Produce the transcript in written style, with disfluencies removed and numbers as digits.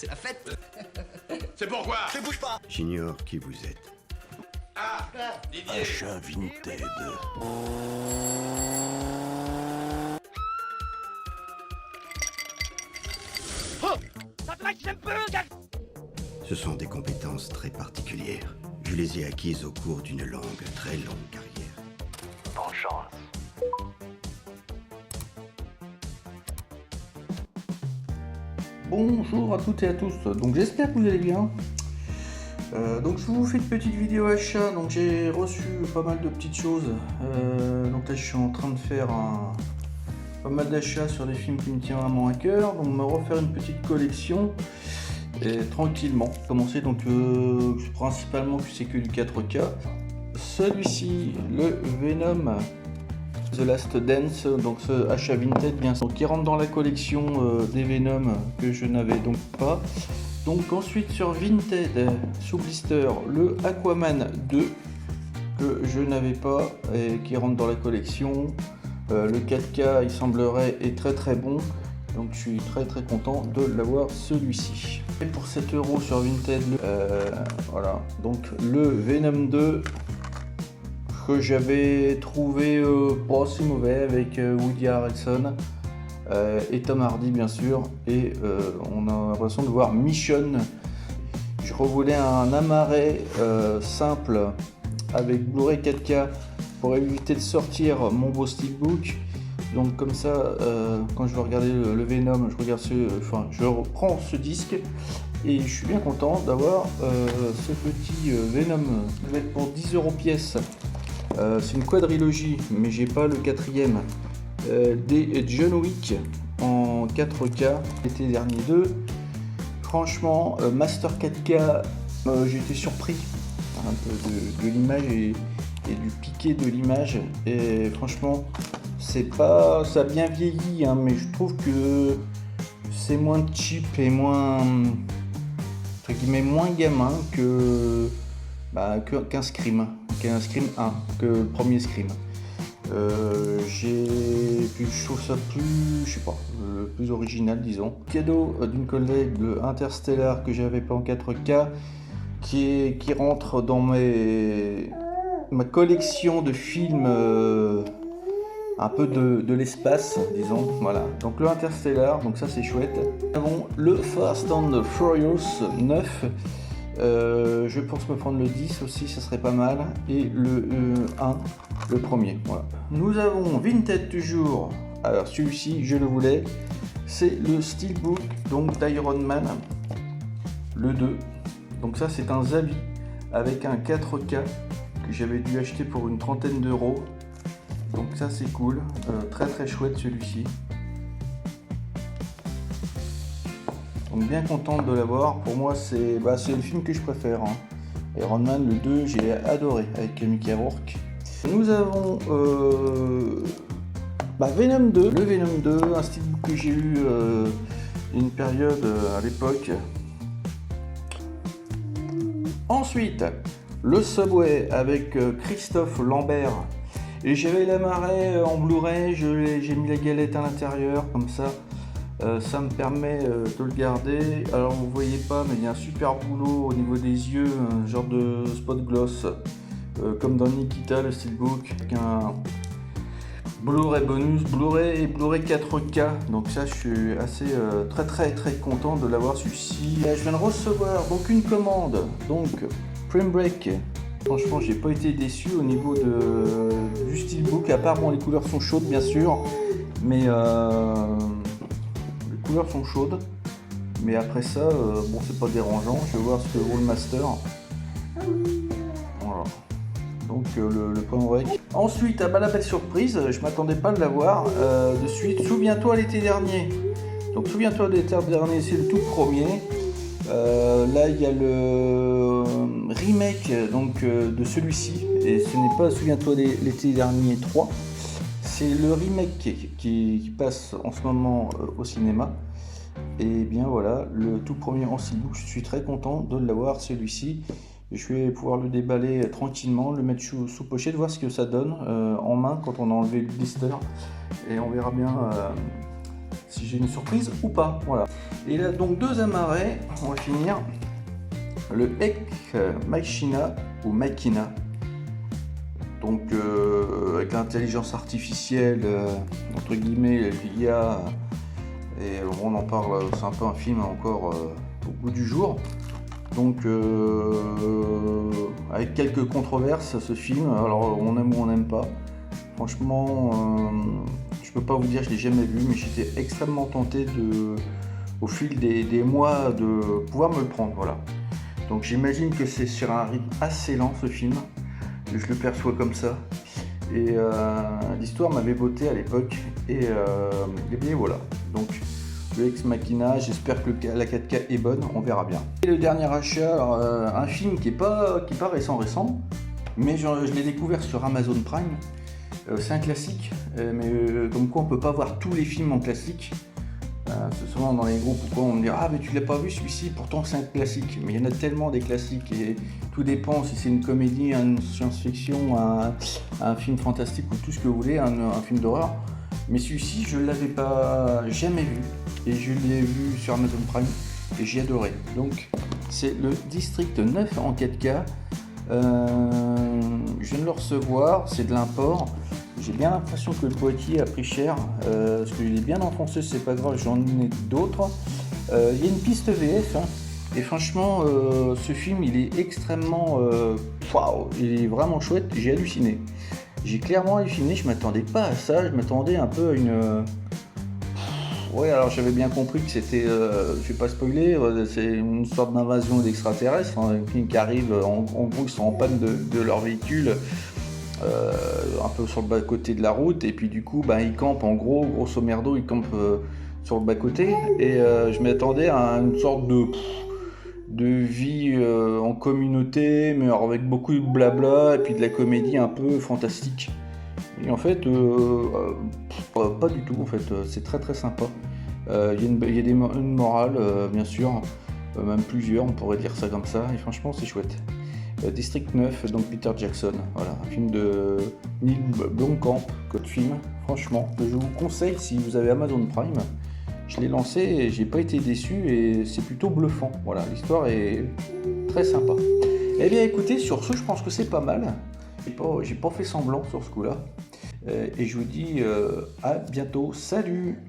c'est la fête. C'est pourquoi? Ne bouge pas. J'ignore qui vous êtes. Ah, Didier. Achat Vinted. Ce sont des compétences très particulières. Je les ai acquises au cours d'une très longue carrière. Bonne chance. Bonjour à toutes et à tous, donc j'espère que vous allez bien. Donc je vous fais une petite vidéo achat, donc j'ai reçu pas mal de petites choses. Donc là je suis en train de faire pas mal d'achats sur des films qui me tiennent vraiment à cœur, donc me refaire une petite collection et tranquillement. Commencer donc principalement c'est que du 4K. Celui-ci, le Venom The Last Dance, donc ce achat Vinted bien sûr, qui rentre dans la collection des Venom que je n'avais donc pas. Donc ensuite sur Vinted, sous blister, le Aquaman 2 que je n'avais pas et qui rentre dans la collection. Le 4K il semblerait est très très bon, donc je suis très très content de l'avoir celui-ci. Et pour 7 € sur Vinted, voilà, donc le Venom 2 que j'avais trouvé pas si mauvais avec Woody Harrelson et Tom Hardy bien sûr, et on a l'impression de voir Mission. Je revoulais un amarré simple avec Blu-ray 4K pour éviter de sortir mon beau steelbook. Donc comme ça, quand je vais regarder le Venom, je reprends ce disque et je suis bien content d'avoir ce petit Venom. Il va être pour 10 € pièce. C'est une quadrilogie, mais j'ai pas le quatrième. Des John Wick en 4K, l'été dernier 2. Franchement, Master 4K, j'ai été surpris un peu de l'image et du piqué de l'image. Et franchement, c'est pas, ça a bien vieilli, hein, mais je trouve que c'est moins cheap et moins, entre guillemets, moins gamin qu'un Scream 1, que le premier Scream. Je trouve ça plus, je sais pas, plus original disons. Cadeau d'une collègue, le Interstellar que j'avais pas en 4K, qui rentre dans ma collection de films un peu de l'espace, disons, voilà. Donc le Interstellar, donc ça c'est chouette. Nous avons le Fast and Furious 9. Je pense me prendre le 10 aussi, ça serait pas mal, et le 1, le premier, voilà. Nous avons Vinted toujours, alors celui-ci je le voulais, c'est le Steelbook donc d'Iron Man, le 2, donc ça c'est un Zabi avec un 4K que j'avais dû acheter pour une trentaine d'euros, donc ça c'est cool, très très chouette celui-ci. Donc bien content de l'avoir, pour moi c'est le film que je préfère, hein. Iron Man le 2 j'ai adoré avec Mickey Rourke. Nous avons Venom 2, le Venom 2, un steelbook que j'ai eu une période à l'époque. Ensuite le Subway avec Christophe Lambert, et j'avais l'amarré en Blu-ray, j'ai mis la galette à l'intérieur comme ça. Ça me permet de le garder. Alors vous voyez pas, mais il y a un super boulot au niveau des yeux, un genre de spot gloss, comme dans Nikita, le steelbook, avec un Blu-ray bonus, Blu-ray et Blu-ray 4K. Donc ça, je suis assez très très très content de l'avoir celui-ci. Je viens de recevoir donc une commande, donc Prime Break. Franchement, j'ai pas été déçu au niveau du steelbook, à part les couleurs sont chaudes bien sûr, mais les couleurs sont chaudes, mais après ça, c'est pas dérangeant. Je vais voir ce que vaut le master. Voilà. Donc le point break. Ensuite, la belle surprise, je m'attendais pas de l'avoir de suite. Souviens-toi l'été dernier. Donc souviens-toi l'été dernier, c'est le tout premier. Là, il y a le remake de celui-ci, et ce n'est pas Souviens-toi l'été dernier 3. C'est le remake qui passe en ce moment au cinéma. Et bien voilà, le tout premier en steelbook, je suis très content de l'avoir celui-ci. Je vais pouvoir le déballer tranquillement, le mettre sous pochette, voir ce que ça donne en main quand on a enlevé le blister. Et on verra bien si j'ai une surprise ou pas. Voilà. Et là, donc deuxième arrêt, on va finir le Ex Machina ou Machina. Donc avec l'intelligence artificielle, entre guillemets, l'IA, et on en parle, c'est un peu un film encore au goût du jour. Donc avec quelques controverses ce film, alors on aime ou on n'aime pas. Franchement, je peux pas vous dire, je l'ai jamais vu, mais j'étais extrêmement tenté au fil des mois de pouvoir me le prendre. Voilà. Donc j'imagine que c'est sur un rythme assez lent ce film. Je le perçois comme ça, et l'histoire m'avait botté à l'époque, et bien voilà, donc le Ex Machina, j'espère que la 4K est bonne, on verra bien. Et le dernier achat, alors, un film qui est pas récent, mais je l'ai découvert sur Amazon Prime. C'est un classique, mais comme quoi on peut pas voir tous les films en classique. C'est souvent dans les groupes où on me dit ah mais tu l'as pas vu celui-ci, pourtant c'est un classique, mais il y en a tellement des classiques et tout dépend si c'est une comédie, une science-fiction, un film fantastique ou tout ce que vous voulez, un film d'horreur. Mais celui-ci je l'avais pas jamais vu et je l'ai vu sur Amazon Prime et j'ai adoré. Donc c'est le District 9 en 4K. Je viens de le recevoir, c'est de l'import. J'ai bien l'impression que le boîtier a pris cher, parce qu'il est bien enfoncé, c'est pas grave, j'en ai d'autres. Il y a une piste VF, hein, et franchement, ce film il est extrêmement, il est vraiment chouette, j'ai halluciné. J'ai clairement halluciné, je m'attendais pas à ça, je m'attendais un peu à une... Ouais, alors j'avais bien compris que c'était, je vais pas spoiler, c'est une sorte d'invasion d'extraterrestres, hein, qui arrivent, en gros ils sont en panne de leur véhicule, un peu sur le bas-côté de la route, et puis du coup ils campent en gros, grosso merdo, ils campent sur le bas-côté, et je m'attendais à une sorte de vie en communauté, mais alors avec beaucoup de blabla, et puis de la comédie un peu fantastique. Et en fait, pas du tout, en fait, c'est très très sympa. Il y a une morale, bien sûr, même plusieurs, on pourrait dire ça comme ça, et franchement c'est chouette. District 9, donc Peter Jackson, voilà, un film de Neil Blomkamp, code film, franchement, je vous conseille si vous avez Amazon Prime. Je l'ai lancé et j'ai pas été déçu et c'est plutôt bluffant, voilà, l'histoire est très sympa. Eh bien écoutez, sur ce je pense que c'est pas mal, j'ai pas fait semblant sur ce coup-là, et je vous dis à bientôt, salut!